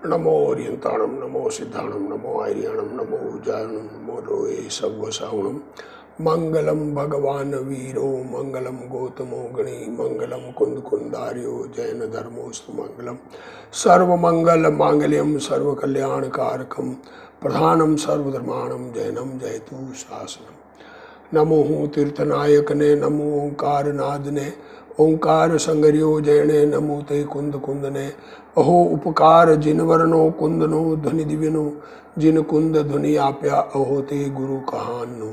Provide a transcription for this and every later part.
नमो ओरियंताणम नमो सिद्धाणम नमो आर्याणम नमो उजारणम नमो लोए सव्वसावणम मंगलम भगवान वीरो मंगलम गौतमो गणी मंगलम कुंद कुंदार्यो जैन धर्मोस्तु मंगलम सर्वमंगल मांगल्यम सर्वकल्याणकारकम प्रधानम सर्वधर्माणम जैनम जयतु शासनम। नमो तीर्थनायक ने नमो ओंकार नाद ने ओंकार संगरियो जयने नमो ते कुंद कुंद ने अहो उपकार जिन वर्णो कुंदनो ध्वनि दिव्यनो जिन कुंद ध्वनि आप्या अहो ते गुरु कहानो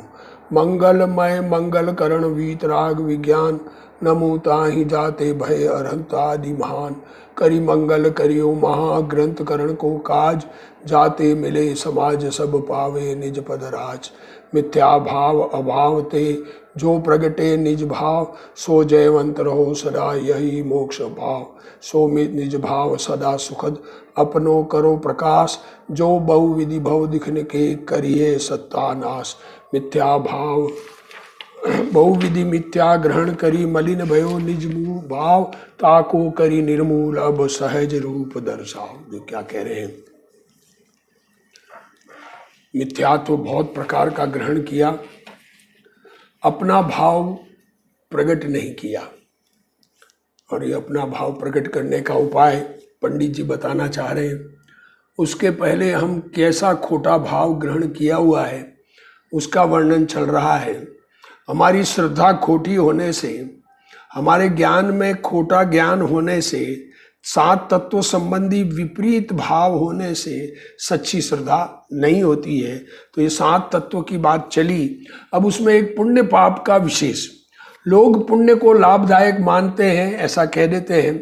मंगलमय मंगल करण वीतराग विज्ञान नमो ताहि जाते भय अरहंत आदि महान करी मंगल करियो महाग्रंथ करण को काज जाते मिले समाज सब पावे निज पद राज मिथ्या भाव अभाव ते जो प्रगटे निज भाव सो जयवंत रहो सदा यही मोक्ष भाव सो निज भाव सदा सुखद अपनो करो प्रकाश जो बहु विधि भव दिखने के करिए सत्तानाश मिथ्या भाव बहुविधि मिथ्या ग्रहण करी मलिन भयो निज मुँह भाव ताको करी निर्मूल अब सहज रूप दर्शाओ। जो क्या कह रहे हैं, मिथ्या तो बहुत प्रकार का ग्रहण किया, अपना भाव प्रकट नहीं किया। और ये अपना भाव प्रकट करने का उपाय पंडित जी बताना चाह रहे हैं। उसके पहले हम कैसा खोटा भाव ग्रहण किया हुआ है उसका वर्णन चल रहा है। हमारी श्रद्धा खोटी होने से, हमारे ज्ञान में खोटा ज्ञान होने से, सात तत्व संबंधी विपरीत भाव होने से सच्ची श्रद्धा नहीं होती है। तो ये सात तत्व की बात चली। अब उसमें एक पुण्य पाप का विशेष, लोग पुण्य को लाभदायक मानते हैं, ऐसा कह देते हैं,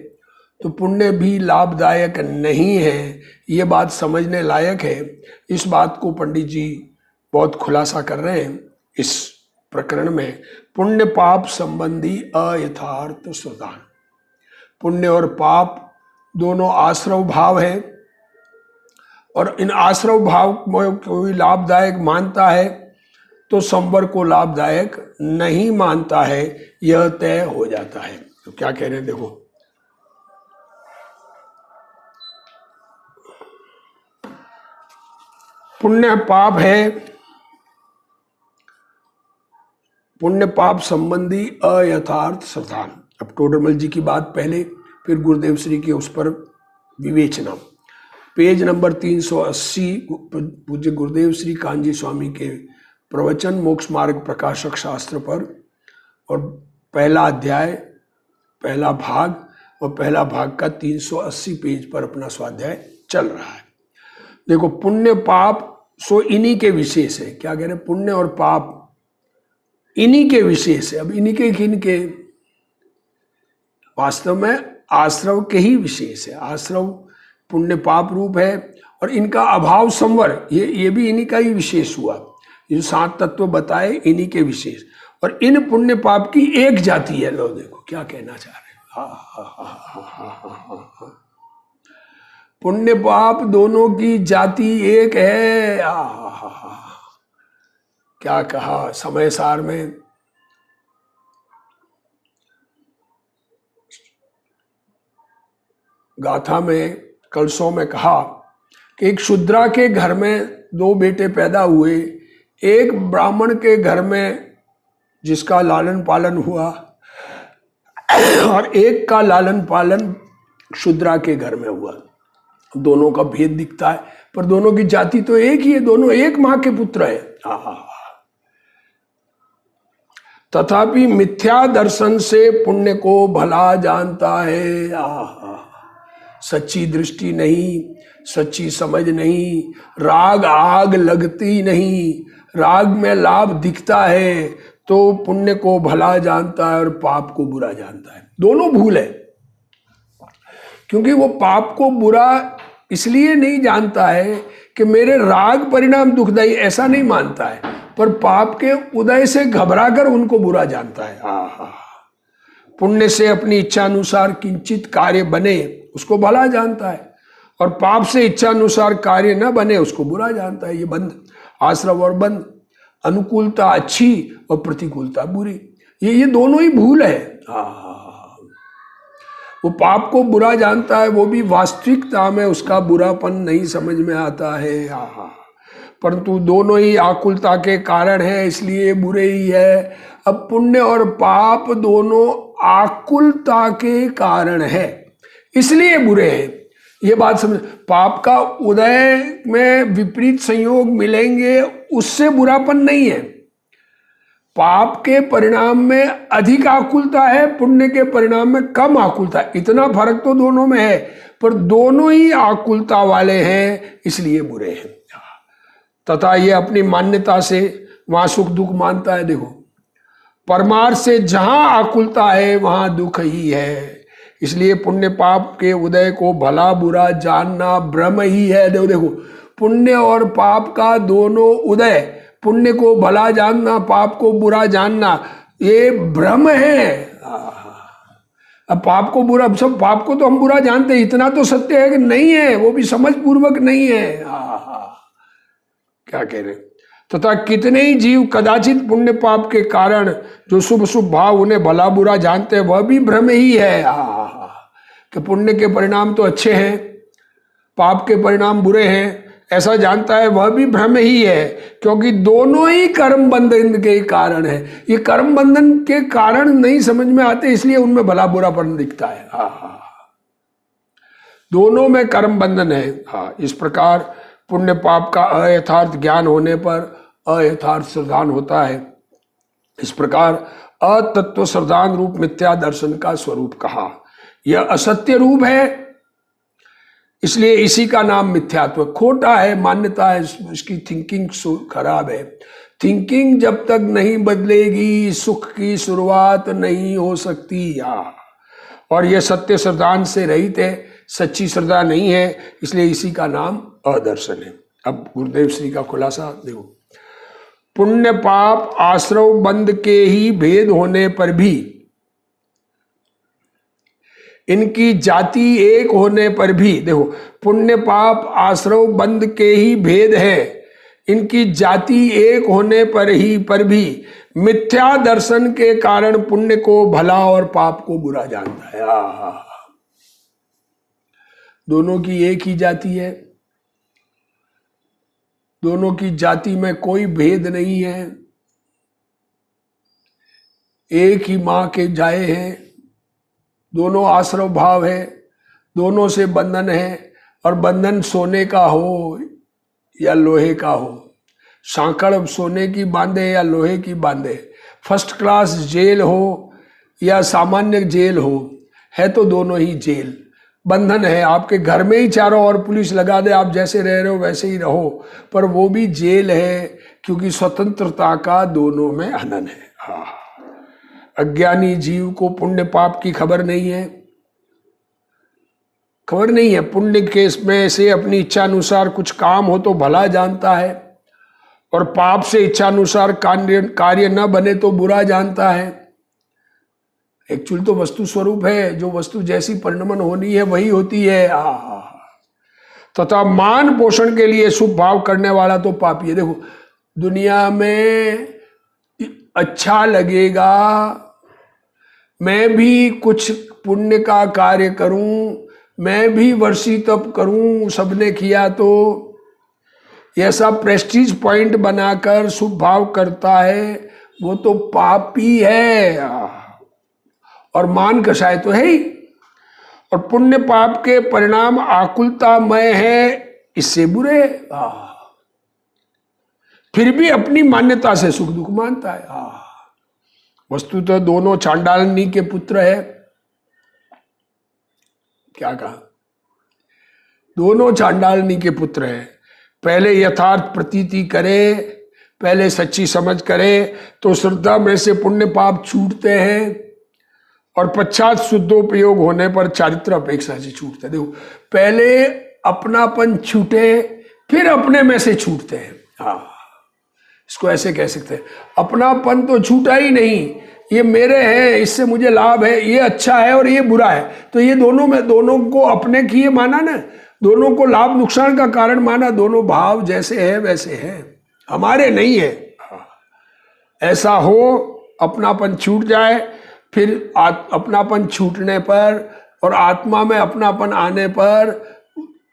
तो पुण्य भी लाभदायक नहीं है, ये बात समझने लायक है। इस बात को पंडित जी बहुत खुलासा कर रहे हैं इस प्रकरण में। पुण्य पाप संबंधी अयथार्थ श्रद्धा, पुण्य और पाप दोनों आश्रव भाव है, और इन आश्रव भाव को कोई लाभदायक मानता है तो संवर को लाभदायक नहीं मानता है, यह तय हो जाता है। तो क्या कह रहे हैं, देखो, पुण्य पाप है, पुण्य पाप संबंधी अयथार्थ श्रद्धा। अब टोडरमल जी की बात पहले, फिर गुरुदेव श्री की उस पर विवेचना। पेज नंबर 380 पूज्य गुरुदेव श्री कांजी स्वामी के प्रवचन मोक्ष मार्ग प्रकाशक शास्त्र पर, और पहला अध्याय पहला भाग और पहला भाग का 380 पेज पर अपना स्वाध्याय चल रहा है। देखो, पुण्य पाप सो इन्हीं के विशेष है। क्या कह रहे हैं, पुण्य और पाप इन्हीं के विशेष है। अब इन्हीं के किनके, वास्तव में आश्रव के ही विशेष है। आश्रव पुण्य पाप रूप है, और इनका अभाव संवर ये भी इन्हीं का ही विशेष हुआ। ये सात तत्व बताए इन्हीं के विशेष, और इन पुण्य पाप की एक जाति है। लो देखो क्या कहना चाह रहे हैं, पुण्य पाप दोनों की जाति एक है। क्या कहा समय सार में, गाथा में, कलशों में कहा कि एक शूद्रा के घर में दो बेटे पैदा हुए, एक ब्राह्मण के घर में जिसका लालन पालन हुआ, और एक का लालन पालन शूद्रा के घर में हुआ। दोनों का भेद दिखता है, पर दोनों की जाति तो एक ही है, दोनों एक मां के पुत्र है। तथापि मिथ्या दर्शन से पुण्य को भला जानता है। सच्ची दृष्टि नहीं, सच्ची समझ नहीं, राग आग लगती नहीं, राग में लाभ दिखता है तो पुण्य को भला जानता है और पाप को बुरा जानता है। दोनों भूल है, क्योंकि वो पाप को बुरा इसलिए नहीं जानता है कि मेरे राग परिणाम दुखदायी, ऐसा नहीं मानता है, पर पाप के उदय से घबराकर उनको बुरा जानता है। पुण्य से अपनी इच्छा अनुसार किंचित कार्य बने उसको भला जानता है, और पाप से इच्छा अनुसार कार्य न बने उसको बुरा जानता है। ये बंध, आश्रव और बंध, अनुकूलता अच्छी और प्रतिकूलता बुरी, ये दोनों ही भूल है। वो पाप को बुरा जानता है, वो भी वास्तविकता में उसका बुरापन नहीं समझ में आता है। हाँ, परंतु दोनों ही आकुलता के कारण है, इसलिए बुरे ही है। अब पुण्य और पाप दोनों आकुलता के कारण है, इसलिए बुरे हैं। ये बात समझ। पाप का उदय में विपरीत संयोग मिलेंगे, उससे बुरापन नहीं है। पाप के परिणाम में अधिक आकुलता है, पुण्य के परिणाम में कम आकुलता है। इतना फर्क तो दोनों में है, पर दोनों ही आकुलता वाले हैं, इसलिए बुरे हैं। तथा ये अपनी मान्यता से वहां सुख दुख मानता है। देखो, परमार्थ से जहां आकुलता है वहां दुख ही है, इसलिए पुण्य पाप के उदय को भला बुरा जानना भ्रम ही है। देखो, पुण्य और पाप का दोनों उदय, पुण्य को भला जानना, पाप को बुरा जानना, ये भ्रम है। अब पाप को बुरा, सब पाप को तो हम बुरा जानते हैं, इतना तो सत्य है कि नहीं है, वो भी समझ पूर्वक नहीं है। क्या कह रहे? तथा कितने ही जीव कदाचित पुण्य पाप के कारण जो शुभ शुभ भाव उन्हें भला बुरा जानते हैं, वह भी भ्रम ही है। कि पुण्य के परिणाम तो अच्छे हैं, पाप के परिणाम बुरे हैं, ऐसा जानता है, वह भी भ्रम ही है, क्योंकि दोनों ही कर्म बंधन के कारण है। ये कर्म बंधन के कारण नहीं समझ में आते, इसलिए उनमें भला बुरापन दिखता है। दोनों में कर्म बंधन है। इस प्रकार पुण्य पाप का अयथार्थ ज्ञान होने पर अयथार्थ श्रद्धान होता है। इस प्रकार अतत्व श्रद्धान रूप मिथ्या दर्शन का स्वरूप कहा। यह असत्य रूप है, इसलिए इसी का नाम मिथ्यात्व। खोटा है, मान्यता है, इसकी थिंकिंग खराब है। थिंकिंग जब तक नहीं बदलेगी, सुख की शुरुआत नहीं हो सकती। और यह सत्य श्रद्धान से रहित है, सच्ची श्रद्धा नहीं है, इसलिए इसी का नाम अदर्शन है। अब गुरुदेव श्री का खुलासा देखो। पुण्य पाप आश्रव बंध के ही भेद होने पर भी, इनकी जाति एक होने पर भी, देखो, पुण्य पाप आश्रव बंध के ही भेद है, इनकी जाति एक होने पर भी मिथ्या दर्शन के कारण पुण्य को भला और पाप को बुरा जानता है। दोनों की एक ही जाति है, दोनों की जाति में कोई भेद नहीं है, एक ही मां के जाए हैं, दोनों आश्रव भाव है, दोनों से बंधन है, और बंधन सोने का हो या लोहे का हो, सांकड़ सोने की बांधे या लोहे की बांधे, फर्स्ट क्लास जेल हो या सामान्य जेल हो, है तो दोनों ही जेल। बंधन है, आपके घर में ही चारों ओर पुलिस लगा दे, आप जैसे रह रहे हो वैसे ही रहो, पर वो भी जेल है, क्योंकि स्वतंत्रता का दोनों में हनन है। अज्ञानी जीव को पुण्य पाप की खबर नहीं है, खबर नहीं है। पुण्य केस में से अपनी इच्छा अनुसार कुछ काम हो तो भला जानता है, और पाप से इच्छा अनुसार कार्य न बने तो बुरा जानता है। एक्चुअल तो वस्तु स्वरूप है, जो वस्तु जैसी परिणमन होनी है वही होती है। तथा मान पोषण के लिए शुभ भाव करने वाला तो पापी है। देखो, दुनिया में अच्छा लगेगा, मैं भी कुछ पुण्य का कार्य करूं, मैं भी वर्षी तप करूं, सबने किया तो ऐसा प्रेस्टीज पॉइंट बनाकर शुभ भाव करता है, वो तो पापी है। और मान कषाय तो है ही। और पुण्य पाप के परिणाम आकुलतामय है, इससे बुरे। फिर भी अपनी मान्यता से सुख दुख मानता है। वस्तु तो दोनों चांडालनी के पुत्र है। क्या कहा? दोनों चांडालनी के पुत्र है। पहले यथार्थ प्रतीति करे, पहले सच्ची समझ करे, तो श्रद्धा में से पुण्य पाप छूटते हैं, और पश्चात शुद्धोपयोग होने पर चारित्र अपेक्षा से छूटते हैं। देखो, पहले अपनापन छूटे, फिर अपने में से छूटते हैं। इसको ऐसे कह सकते हैं, अपनापन तो छूटा ही नहीं, ये मेरे हैं, इससे मुझे लाभ है, ये अच्छा है और ये बुरा है, तो ये दोनों में, दोनों को अपने किए माना ना, दोनों को लाभ नुकसान का कारण माना, दोनों भाव जैसे है वैसे हैं, हमारे नहीं है। ऐसा हो, अपनापन छूट जाए, फिर अपनापन छूटने पर और आत्मा में अपनापन आने पर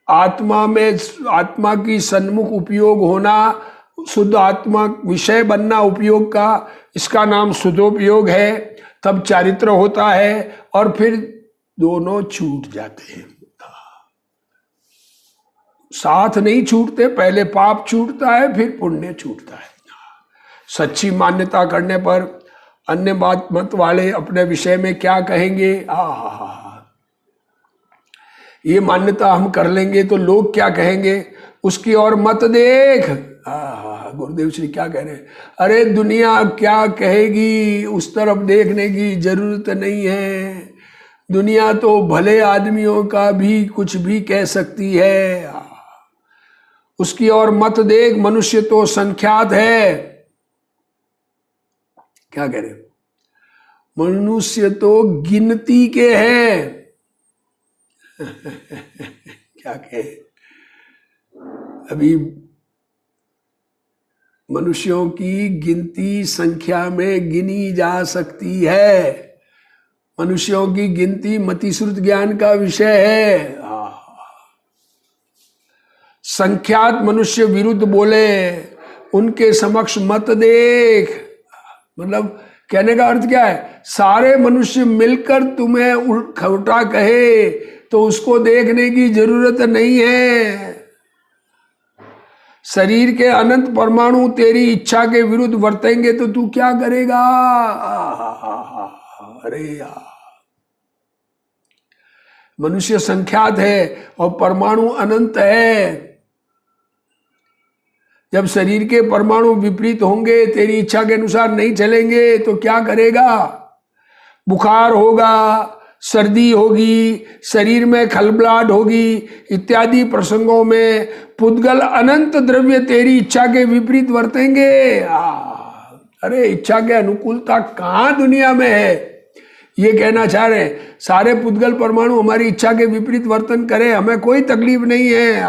आत्मा में आत्मा की सन्मुख उपयोग होना, शुद्ध आत्मा विषय बनना उपयोग का, इसका नाम शुद्धोपयोग है। तब चारित्र होता है और फिर दोनों छूट जाते हैं। साथ नहीं छूटते, पहले पाप छूटता है फिर पुण्य छूटता है। सच्ची मान्यता करने पर अन्य बात मत वाले अपने विषय में क्या कहेंगे, ये मान्यता हम कर लेंगे तो लोग क्या कहेंगे, उसकी ओर मत देख। गुरुदेव श्री क्या कह रहे हैं, अरे दुनिया क्या कहेगी उस तरफ देखने की जरूरत नहीं है। दुनिया तो भले आदमियों का भी कुछ भी कह सकती है, उसकी ओर मत देख। मनुष्य तो संख्यात है। क्या कह रहे, मनुष्य तो गिनती के हैं। क्या कहे, अभी मनुष्यों की गिनती संख्या में गिनी जा सकती है। मनुष्यों की गिनती मतिश्रुत ज्ञान का विषय है। संख्यात मनुष्य विरुद्ध बोले, उनके समक्ष मत देख। मतलब कहने का अर्थ क्या है, सारे मनुष्य मिलकर तुम्हें उल्टा कहे तो उसको देखने की जरूरत नहीं है। शरीर के अनंत परमाणु तेरी इच्छा के विरुद्ध वर्तेंगे तो तू क्या करेगा। अरे यार, मनुष्य संख्यात है और परमाणु अनंत है। जब शरीर के परमाणु विपरीत होंगे, तेरी इच्छा के अनुसार नहीं चलेंगे तो क्या करेगा। बुखार होगा, सर्दी होगी, शरीर में खलबलाहट होगी, इत्यादि प्रसंगों में पुद्गल अनंत द्रव्य तेरी इच्छा के विपरीत वर्तेंगे। अरे इच्छा के अनुकूलता कहाँ दुनिया में है, ये कहना चाह रहे हैं। सारे पुद्गल परमाणु हमारी इच्छा के विपरीत वर्तन करें, हमें कोई तकलीफ नहीं है,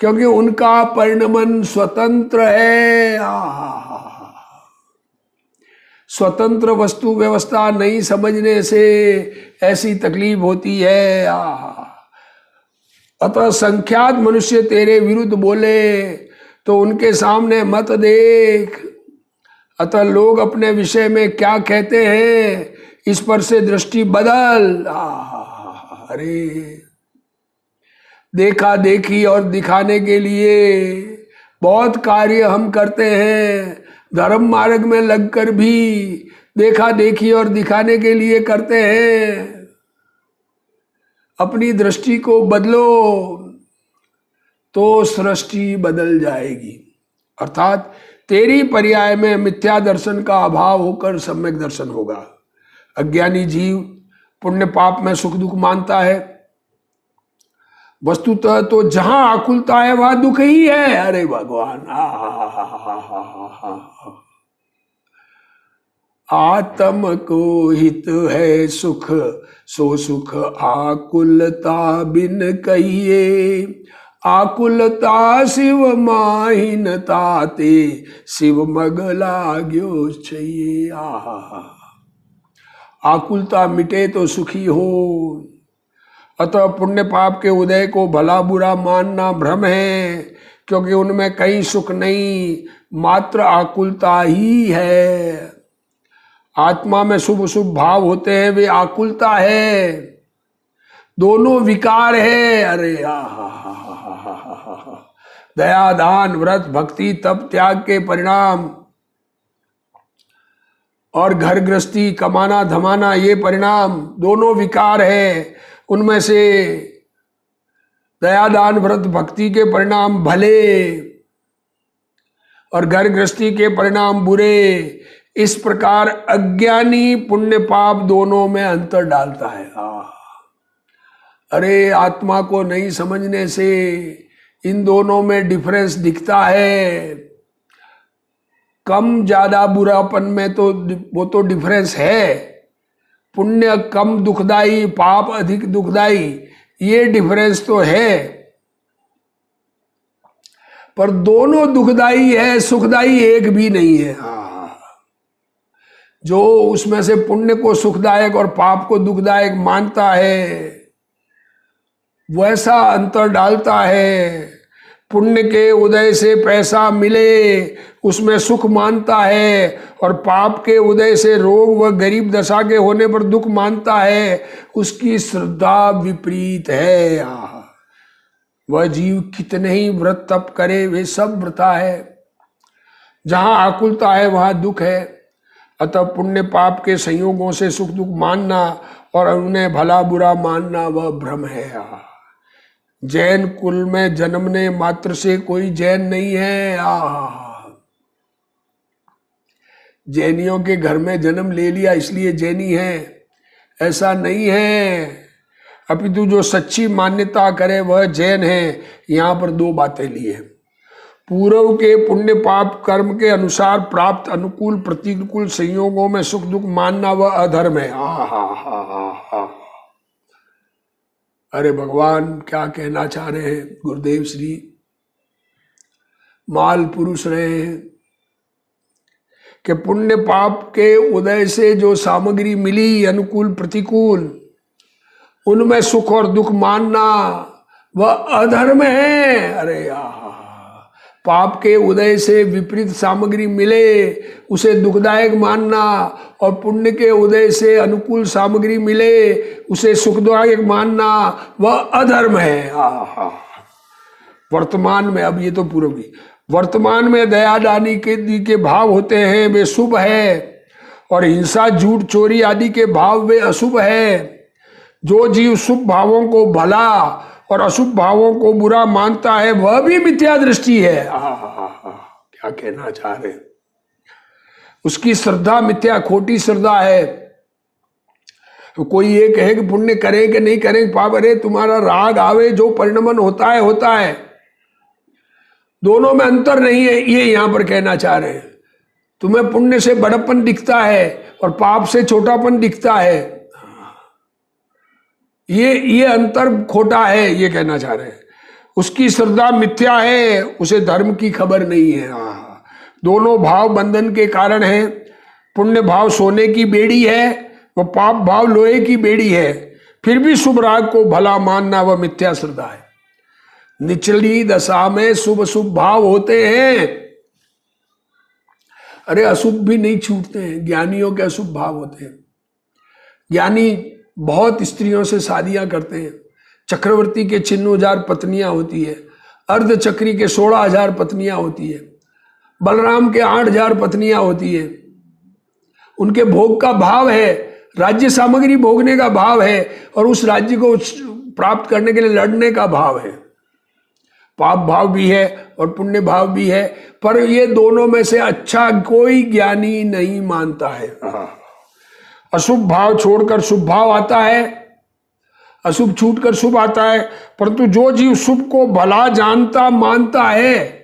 क्योंकि उनका परिणमन स्वतंत्र है। स्वतंत्र वस्तु व्यवस्था नहीं समझने से ऐसी तकलीफ होती है। अतः संख्यात मनुष्य तेरे विरुद्ध बोले तो उनके सामने मत देख। अतः लोग अपने विषय में क्या कहते हैं, इस पर से दृष्टि बदल। अरे देखा देखी और दिखाने के लिए बहुत कार्य हम करते हैं। धर्म मार्ग में लगकर भी देखा देखी और दिखाने के लिए करते हैं। अपनी दृष्टि को बदलो तो सृष्टि बदल जाएगी। अर्थात तेरी पर्याय में मिथ्या दर्शन का अभाव होकर सम्यक दर्शन होगा। अज्ञानी जीव पुण्य पाप में सुख दुख मानता है। वस्तुतः तो जहां आकुलता है वहां दुख ही है। अरे भगवान, आत्म को हित है सुख, सो सुख आकुलता बिन कहिए। आकुलता शिव माहिनता ते, शिव मग लाग्यो चाहिए। आकुलता मिटे तो सुखी हो। अतः पुण्य पाप के उदय को भला बुरा मानना भ्रम है, क्योंकि उनमें कहीं सुख नहीं, मात्र आकुलता ही है। आत्मा में शुभ शुभ भाव होते हैं, वे आकुलता है। दोनों विकार है। अरे दया दान व्रत भक्ति तप त्याग के परिणाम और घर गृहस्थी कमाना धमाना, ये परिणाम दोनों विकार है। उनमें से दया दान व्रत भक्ति के परिणाम भले और घर गृहस्थी के परिणाम बुरे। इस प्रकार अज्ञानी पुण्य पाप दोनों में अंतर डालता है। अरे आत्मा को नहीं समझने से इन दोनों में डिफरेंस दिखता है। कम ज्यादा बुरापन में तो वो तो डिफरेंस है। पुण्य कम दुखदाई, पाप अधिक दुखदाई, ये डिफरेंस तो है। पर दोनों दुखदाई है, सुखदाई एक भी नहीं है। जो उसमें से पुण्य को सुखदायक और पाप को दुखदायक मानता है, वैसा अंतर डालता है। पुण्य के उदय से पैसा मिले उसमें सुख मानता है, और पाप के उदय से रोग व गरीब दशा के होने पर दुख मानता है। उसकी श्रद्धा विपरीत है। वह जीव कितने ही व्रत तप करे वे सब वृथा है। जहां आकुलता है वहां दुख है। अतः पुण्य पाप के संयोगों से सुख दुख मानना और उन्हें भला बुरा मानना वह भ्रम है। जैन कुल में जन्मने मात्र से कोई जैन नहीं है। जैनियों के घर में जन्म ले लिया इसलिए जैनी है, ऐसा नहीं है। अपितु जो सच्ची मान्यता करे वह जैन है। यहाँ पर दो बातें ली है। पूर्व के पुण्य पाप कर्म के अनुसार प्राप्त अनुकूल प्रतिकूल संयोगों में सुख दुख मानना वह अधर्म है। हा। अरे भगवान क्या कहना चाह रहे हैं। गुरुदेव श्री माल पुरुष रहे हैं कि पुण्य पाप के उदय से जो सामग्री मिली अनुकूल प्रतिकूल, उनमें सुख और दुख मानना वह अधर्म है। अरे पाप के उदय से विपरीत सामग्री मिले उसे दुखदायक मानना, और पुण्य के उदय से अनुकूल सामग्री मिले उसे सुखदायक मानना वह अधर्म है। वर्तमान में, अब ये तो पूर्व की, वर्तमान में दया दानी के भाव होते हैं वे शुभ है, और हिंसा झूठ चोरी आदि के भाव वे अशुभ है। जो जीव शुभ भावों को भला और अशुभ भावों को बुरा मानता है वह भी मिथ्या दृष्टि है। क्या कहना चाह रहे, उसकी श्रद्धा मिथ्या खोटी श्रद्धा है। तो कोई ये कहे कि पुण्य करें कि नहीं करें पाप, अरे तुम्हारा राग आवे जो परिणमन होता है, दोनों में अंतर नहीं है, ये यहां पर कहना चाह रहे हैं। तुम्हें पुण्य से बड़प्पन दिखता है और पाप से छोटापन दिखता है, ये अंतर खोटा है, ये कहना चाह रहे हैं। उसकी श्रद्धा मिथ्या है, उसे धर्म की खबर नहीं है। दोनों भाव बंधन के कारण है। पुण्य भाव सोने की बेड़ी है, वह पाप भाव लोहे की बेड़ी है। फिर भी शुभ राग को भला मानना वह मिथ्या श्रद्धा है। निचली दशा में शुभ शुभ भाव होते हैं। अरे अशुभ भी नहीं छूटते हैं, ज्ञानियों के अशुभ भाव होते हैं। ज्ञानी बहुत स्त्रियों से शादियां करते हैं। चक्रवर्ती के 96,000 पत्नियां होती है, अर्धचक्री के 16,000 पत्नियां होती है, बलराम के 8,000 पत्नियां होती है। उनके भोग का भाव है, राज्य सामग्री भोगने का भाव है, और उस राज्य को प्राप्त करने के लिए लड़ने का भाव है। पाप भाव भी है और पुण्य भाव भी है, पर ये दोनों में से अच्छा कोई ज्ञानी नहीं मानता है। अशुभ भाव छोड़कर शुभ भाव आता है, अशुभ छूटकर शुभ आता है। परंतु जो जीव शुभ को भला जानता मानता है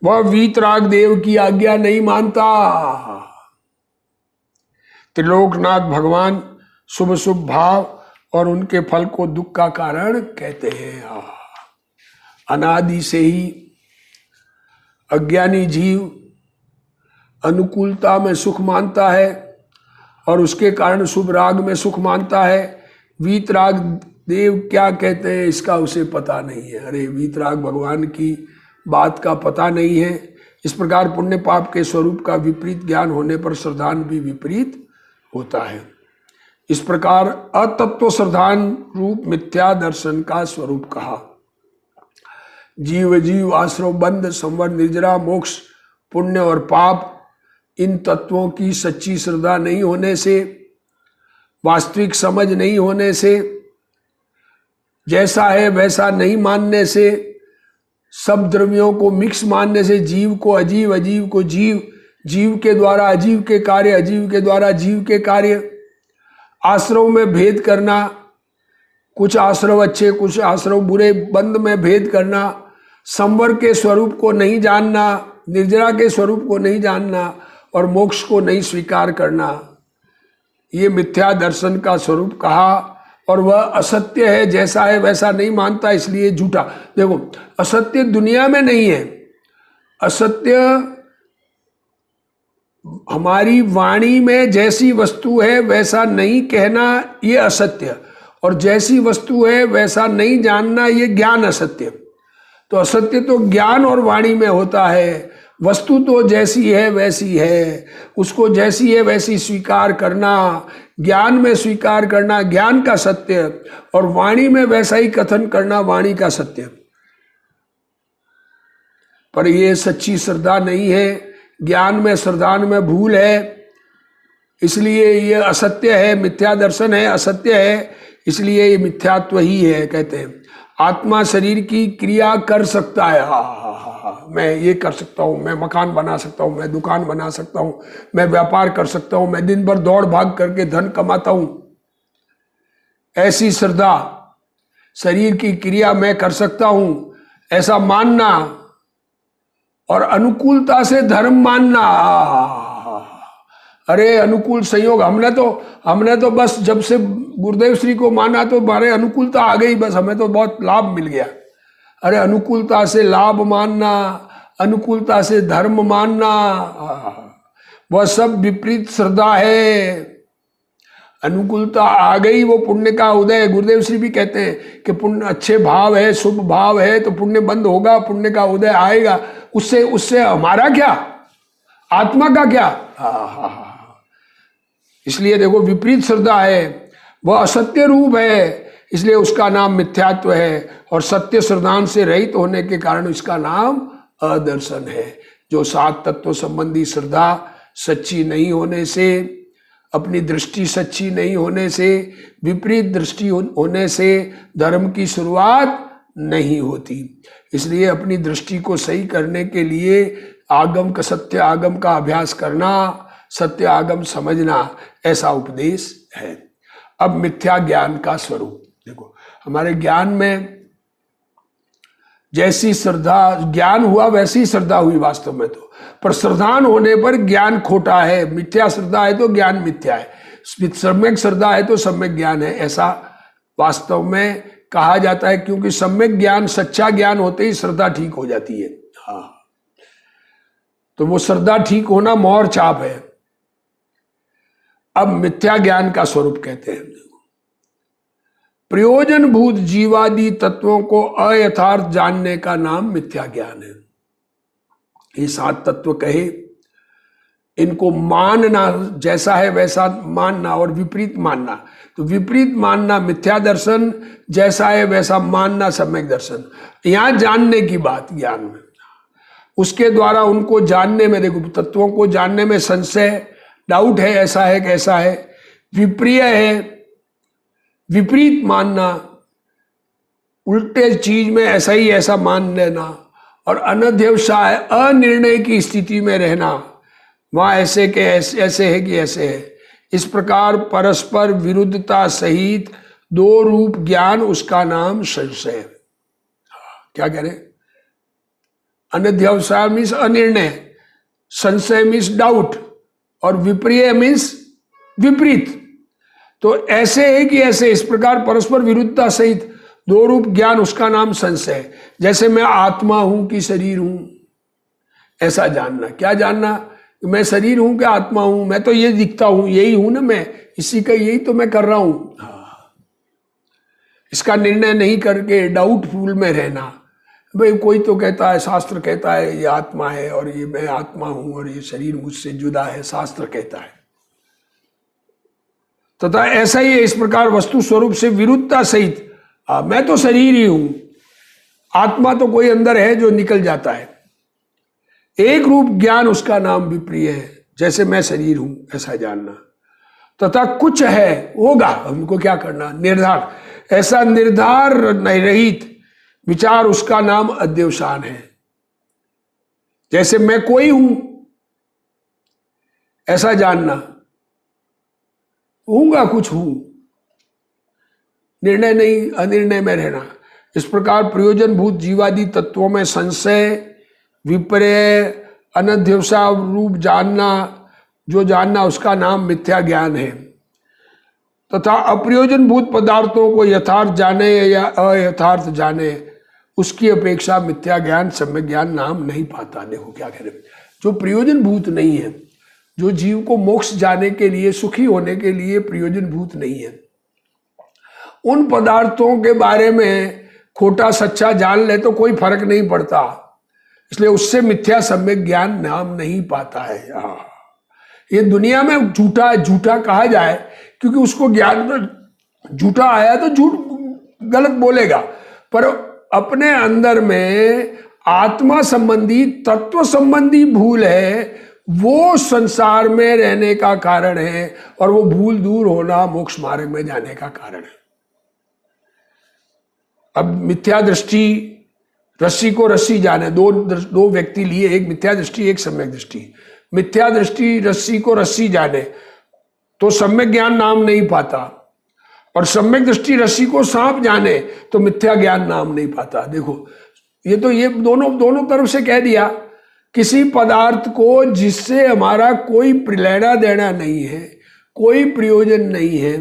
वह वीतराग देव की आज्ञा नहीं मानता। त्रिलोकनाथ भगवान शुभ शुभ भाव और उनके फल को दुख का कारण कहते हैं। अनादि से ही अज्ञानी जीव अनुकूलता में सुख मानता है और उसके कारण शुभ राग में सुख मानता है। वीतराग देव क्या कहते हैं इसका उसे पता नहीं है। अरे वीतराग भगवान की बात का पता नहीं है। इस प्रकार पुण्य पाप के स्वरूप का विपरीत ज्ञान होने पर श्रद्धान भी विपरीत होता है। इस प्रकार अतत्व श्रद्धान रूप मिथ्या दर्शन का स्वरूप कहा। जीव आश्रव बंध संवर निर्जरा मोक्ष पुण्य और पाप, इन तत्वों की सच्ची श्रद्धा नहीं होने से, वास्तविक समझ नहीं होने से, जैसा है वैसा नहीं मानने से, सब द्रव्यों को मिक्स मानने से, जीव को अजीव, अजीव को जीव, जीव के द्वारा अजीव के कार्य, अजीव के द्वारा जीव के कार्य, आश्रव में भेद करना, कुछ आश्रव अच्छे कुछ आश्रव बुरे, बंद में भेद करना, संवर के स्वरूप को नहीं जानना, निर्जरा के स्वरूप को नहीं जानना और मोक्ष को नहीं स्वीकार करना, ये मिथ्या दर्शन का स्वरूप कहा। और वह असत्य है, जैसा है वैसा नहीं मानता, इसलिए झूठा। देखो, असत्य दुनिया में नहीं है, असत्य हमारी वाणी में जैसी वस्तु है वैसा नहीं कहना, ये असत्य। और जैसी वस्तु है वैसा नहीं जानना, ये ज्ञान असत्य। तो असत्य तो ज्ञान और वाणी में होता है। वस्तु तो जैसी है वैसी है, उसको जैसी है वैसी स्वीकार करना, ज्ञान में स्वीकार करना ज्ञान का सत्य, और वाणी में वैसा ही कथन करना वाणी का सत्य। पर ये सच्ची श्रद्धा नहीं है। ज्ञान में श्रद्धा में भूल है, इसलिए ये असत्य है, मिथ्या दर्शन है, असत्य है, इसलिए ये मिथ्यात्व ही है। कहते हैं आत्मा शरीर की क्रिया कर सकता है। मैं ये कर सकता हूँ, मैं मकान बना सकता हूँ, मैं दुकान बना सकता हूँ, मैं व्यापार कर सकता हूँ, मैं दिन भर दौड़ भाग करके धन कमाता हूँ। ऐसी श्रद्धा, शरीर की क्रिया मैं कर सकता हूँ ऐसा मानना, और अनुकूलता से धर्म मानना। अरे अनुकूल संयोग, हमने तो बस जब से गुरुदेव श्री को माना तो हमारे अनुकूलता आ गई, बस हमें तो बहुत लाभ मिल गया। अरे अनुकूलता से लाभ मानना, अनुकूलता से धर्म मानना, वह सब विपरीत श्रद्धा है। अनुकूलता आ गई, वो पुण्य का उदय। गुरुदेव श्री भी कहते हैं कि पुण्य अच्छे भाव है, शुभ भाव है तो पुण्य बंद होगा, पुण्य का उदय आएगा। उससे हमारा क्या, आत्मा का क्या? इसलिए देखो विपरीत श्रद्धा है, वह असत्य रूप है, इसलिए उसका नाम मिथ्यात्व है। और सत्य श्रद्धान से रहित होने के कारण इसका नाम अदर्शन है। जो सात तत्व संबंधी श्रद्धा सच्ची नहीं होने से, अपनी दृष्टि सच्ची नहीं होने से, विपरीत दृष्टि होने से धर्म की शुरुआत नहीं होती। इसलिए अपनी दृष्टि को सही करने के लिए आगम का, सत्य आगम का अभ्यास करना, सत्य आगम समझना, ऐसा उपदेश है। अब मिथ्या ज्ञान का स्वरूप देखो। हमारे ज्ञान में जैसी श्रद्धा, ज्ञान हुआ वैसी श्रद्धा हुई वास्तव में तो, पर श्रद्धान होने पर ज्ञान खोटा है। मिथ्या श्रद्धा है तो ज्ञान मिथ्या है, सम्यक श्रद्धा है तो सम्यक ज्ञान है, ऐसा वास्तव में कहा जाता है। क्योंकि सम्यक ज्ञान, सच्चा ज्ञान होते ही श्रद्धा ठीक हो जाती है। हाँ, तो वो श्रद्धा ठीक होना मोहर छाप है। अब मिथ्या ज्ञान का स्वरूप कहते हैं, प्रयोजन भूत जीवादि तत्वों को अयथार्थ जानने का नाम मिथ्या ज्ञान है। ये सात तत्व कहे, इनको मानना, जैसा है वैसा मानना और विपरीत मानना। तो विपरीत मानना मिथ्या दर्शन, जैसा है वैसा मानना सम्यक दर्शन। यहां जानने की बात ज्ञान में, उसके द्वारा उनको जानने में, देखो तत्वों को जानने में संशय, डाउट है, ऐसा है कैसा है, विप्रिय है, विपरीत मानना, उल्टे चीज में ऐसा ही ऐसा मान लेना, और अनध्यवसाय, अनिर्णय की स्थिति में रहना, वहां ऐसे के ऐसे है कि ऐसे है। इस प्रकार परस्पर विरुद्धता सहित दो रूप ज्ञान, उसका नाम संशय। क्या कह रहे? अनध्यवसाय मीन्स अनिर्णय, संशय मीन्स डाउट, और विप्रिय मीन्स विपरीत। तो ऐसे है कि ऐसे, इस प्रकार परस्पर विरुद्धता सहित दो रूप ज्ञान, उसका नाम संशय। जैसे मैं आत्मा हूं कि शरीर हूं, ऐसा जानना। क्या जानना? मैं शरीर हूं कि आत्मा हूं? मैं तो ये दिखता हूं, यही हूं ना मैं, इसी का यही तो मैं कर रहा हूं। इसका निर्णय नहीं करके डाउटफुल में रहना। भाई कोई तो कहता है, शास्त्र कहता है ये आत्मा है और ये मैं आत्मा हूं और ये शरीर मुझसे जुदा है, शास्त्र कहता है। तथा ऐसा ही है, इस प्रकार वस्तु स्वरूप से विरुद्धता सहित, मैं तो शरीर ही हूं, आत्मा तो कोई अंदर है जो निकल जाता है। एक रूप ज्ञान, उसका नाम विप्रिय है। जैसे मैं शरीर हूं ऐसा जानना, तथा कुछ है, होगा, हमको क्या करना, निर्धार, ऐसा निर्धार रहित विचार, उसका नाम अध्यवसान है। जैसे मैं कोई हूं ऐसा जानना, हूंगा कुछ हूं, निर्णय नहीं, अनिर्णय में रहना। इस प्रकार प्रयोजन भूत जीवादि तत्वों में संशय, विपर्य, अनध्यवसा रूप जानना, जो जानना, उसका नाम मिथ्या ज्ञान है। तथा अप्रयोजन भूत पदार्थों को यथार्थ जाने या अयथार्थ जाने, उसकी अपेक्षा मिथ्या ज्ञान सम्यक ज्ञान नाम नहीं पाता। देखो क्या कह रहे, जो प्रयोजन भूत नहीं है, जो जीव को मोक्ष जाने के लिए, सुखी होने के लिए प्रयोजन भूत नहीं है, उन पदार्थों के बारे में खोटा सच्चा जान ले तो कोई फर्क नहीं पड़ता, इसलिए उससे मिथ्या सम्यक ज्ञान नाम नहीं पाता है। ये दुनिया में झूठा झूठा कहा जाए क्योंकि उसको ज्ञान में झूठा आया तो झूठ गलत बोलेगा, पर अपने अंदर में आत्मा संबंधी तत्व संबंधी भूल है, वो संसार में रहने का कारण है, और वो भूल दूर होना मोक्ष मार्ग में जाने का कारण है। अब मिथ्या दृष्टि, रस्सी को रस्सी जाने, दो व्यक्ति लिए, एक मिथ्या दृष्टि एक सम्यक दृष्टि। मिथ्या दृष्टि रस्सी को रस्सी जाने तो सम्यक ज्ञान नाम नहीं पाता, और सम्यक दृष्टि रस्सी को सांप जाने तो मिथ्या ज्ञान नाम नहीं पाता। देखो ये तो ये दोनों तरफ से कह दिया। किसी पदार्थ को जिससे हमारा कोई लेना देना नहीं है, कोई प्रयोजन नहीं है,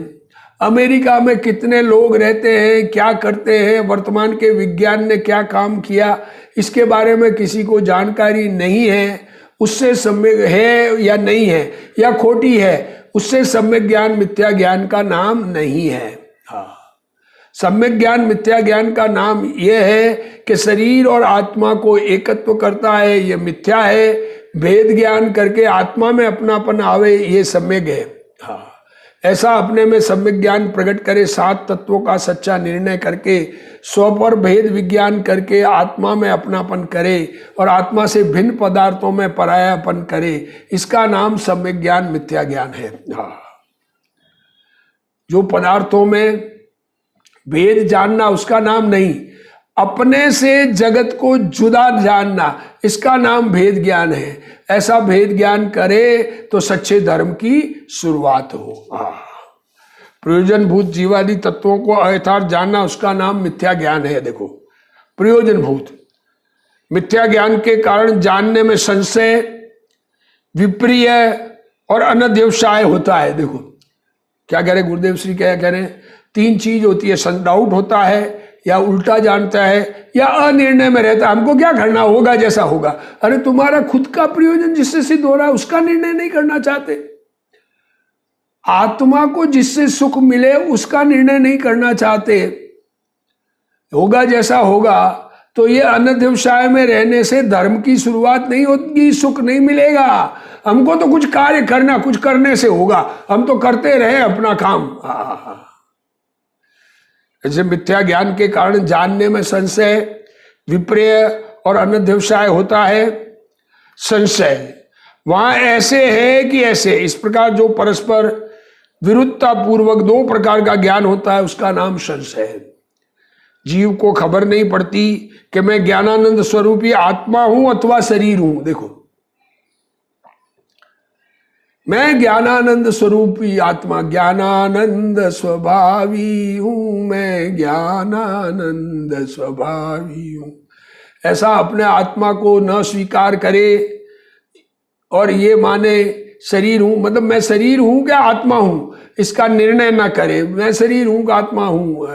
अमेरिका में कितने लोग रहते हैं, क्या करते हैं, वर्तमान के विज्ञान ने क्या काम किया, इसके बारे में किसी को जानकारी नहीं है, उससे सम्यक है या नहीं है या खोटी है, उससे सम्यक ज्ञान मिथ्या ज्ञान का नाम नहीं है। हाँ, सम्यक ज्ञान मिथ्या ज्ञान का नाम यह है कि शरीर और आत्मा को एकत्व करता है, ये मिथ्या है। भेद ज्ञान करके आत्मा में अपनापन आवे, ये सम्यक है। हाँ, ऐसा अपने में सम्यक ज्ञान प्रकट करे, 7 तत्वों का सच्चा निर्णय करके, स्व पर भेद विज्ञान करके आत्मा में अपनापन करे और आत्मा से भिन्न पदार्थों में परायापन करे, इसका नाम सम्यक ज्ञान मिथ्या ज्ञान है। हाँ, जो पदार्थों में भेद जानना उसका नाम नहीं, अपने से जगत को जुदा जानना, इसका नाम भेद ज्ञान है। ऐसा भेद ज्ञान करे तो सच्चे धर्म की शुरुआत हो। प्रयोजनभूत जीवादि तत्वों को अयथार्थ जानना, उसका नाम मिथ्या ज्ञान है। देखो प्रयोजनभूत मिथ्या ज्ञान के कारण जानने में संशय, विप्रिय और अनध्यवसाय होता है। देखो क्या कह रहे गुरुदेव श्री, क्या कह रहे हैं, 3 चीज होती है, डाउट होता है या उल्टा जानता है या अनिर्णय में रहता है, हमको क्या करना होगा जैसा होगा। अरे तुम्हारा खुद का प्रयोजन जिससे सिद्ध हो रहा है उसका निर्णय नहीं करना चाहते, आत्मा को जिससे सुख मिले उसका निर्णय नहीं करना चाहते, होगा जैसा होगा। तो ये अनध्यवसाय में रहने से धर्म की शुरुआत नहीं होगी, सुख नहीं मिलेगा। हमको तो कुछ कार्य करना, कुछ करने से होगा, हम तो करते रहे अपना काम। ऐसे मिथ्या ज्ञान के कारण जानने में संशय, विपर्य और अनध्यवसाय होता है। संशय वहां ऐसे है कि ऐसे, इस प्रकार जो परस्पर विरुद्धता पूर्वक 2 प्रकार का ज्ञान होता है उसका नाम संशय है। जीव को खबर नहीं पड़ती कि मैं ज्ञानानंद स्वरूपी आत्मा हूं अथवा शरीर हूं। देखो मैं ज्ञानानंद स्वरूपी आत्मा, ज्ञानानंद स्वभावी हूं, मैं ज्ञानानंद स्वभावी हूं, ऐसा अपने आत्मा को न स्वीकार करे और ये माने शरीर हूं, मतलब मैं शरीर हूं क्या आत्मा हूं, इसका निर्णय ना करे, मैं शरीर हूं क्या आत्मा हूं,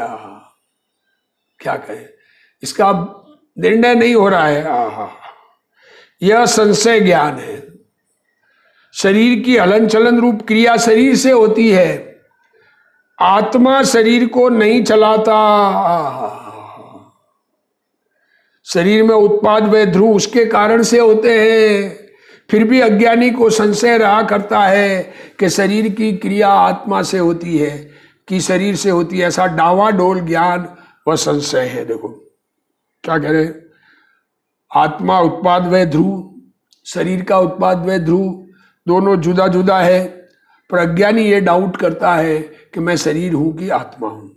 क्या कहे, इसका निर्णय नहीं हो रहा है। यह संशय ज्ञान है। शरीर की हलन चलन रूप क्रिया शरीर से होती है, आत्मा शरीर को नहीं चलाता। शरीर में उत्पाद व ध्रुव उसके कारण से होते हैं, फिर भी अज्ञानी को संशय रहा करता है कि शरीर की क्रिया आत्मा से होती है कि शरीर से होती है। ऐसा डावाडोल ज्ञान व संशय है। देखो क्या कह रहे, आत्मा उत्पाद व ध्रुव, शरीर का उत्पाद व ध्रुव दोनों जुदा जुदा है, पर अज्ञानी ये डाउट करता है कि मैं शरीर हूं कि आत्मा हूं।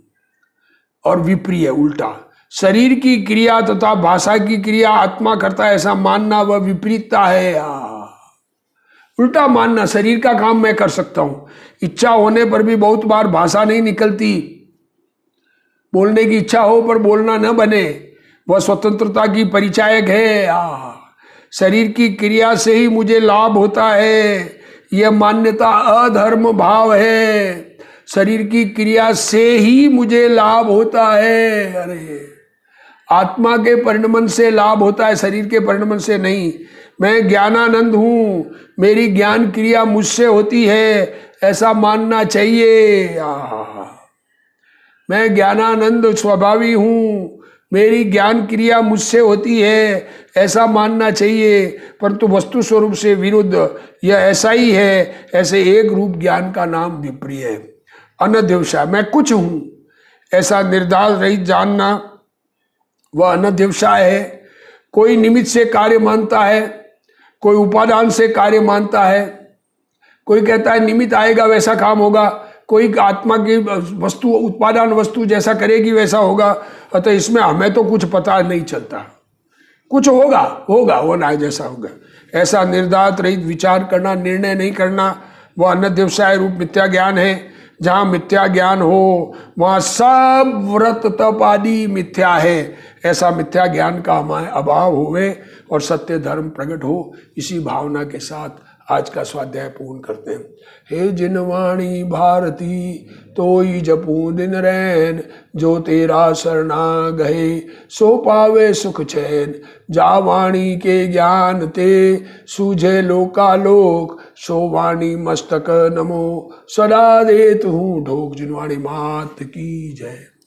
और विप्रिय उल्टा, शरीर की क्रिया तथा भाषा की क्रिया आत्मा करता है ऐसा मानना वह विपरीतता है। उल्टा मानना, शरीर का काम मैं कर सकता हूं, इच्छा होने पर भी बहुत बार भाषा नहीं निकलती, बोलने की इच्छा हो पर बोलना न बने, वह स्वतंत्रता की परिचायक है। शरीर की क्रिया से ही मुझे लाभ होता है, यह मान्यता अधर्म भाव है। शरीर की क्रिया से ही मुझे लाभ होता है। अरे आत्मा के परिणमन से लाभ होता है, शरीर के परिणमन से नहीं। मैं ज्ञानानंद हूं, मेरी ज्ञान क्रिया मुझसे होती है, ऐसा मानना चाहिए। मैं ज्ञानानंद स्वभावी हूँ, मेरी ज्ञान क्रिया मुझसे होती है, ऐसा मानना चाहिए, परंतु वस्तु स्वरूप से विरुद्ध यह ऐसा ही है। ऐसे एक रूप ज्ञान का नाम विप्रिय है। अनध्यवसाय, मैं कुछ हूँ ऐसा निर्धार रहित जानना वह अनध्यवसाय है। कोई निमित्त से कार्य मानता है, कोई उपादान से कार्य मानता है। कोई कहता है निमित्त आएगा वैसा काम होगा, कोई आत्मा की वस्तु उत्पादन वस्तु जैसा करेगी वैसा होगा। अतः इसमें हमें तो कुछ पता नहीं चलता, कुछ होगा होगा होना जैसा होगा, ऐसा निर्धारित रहित विचार करना, निर्णय नहीं करना, वह अनध्यवसाय रूप मिथ्या ज्ञान है। जहाँ मिथ्या ज्ञान हो वहाँ सब व्रत तप आदि मिथ्या है। ऐसा मिथ्या ज्ञान का हमारे अभाव होवे और सत्य धर्म प्रकट हो, इसी भावना के साथ आज का स्वाध्याय पूर्ण करते हैं। हे जिनवाणी भारती तोई जपू दिन रैन, जो तेरा शरणा गए सो पावे सुख चैन। जा वाणी के ज्ञान ते सूझे लोकालोक, सो वाणी मस्तक नमो सदा देत हूँ ढोक। जिनवाणी मात की जय।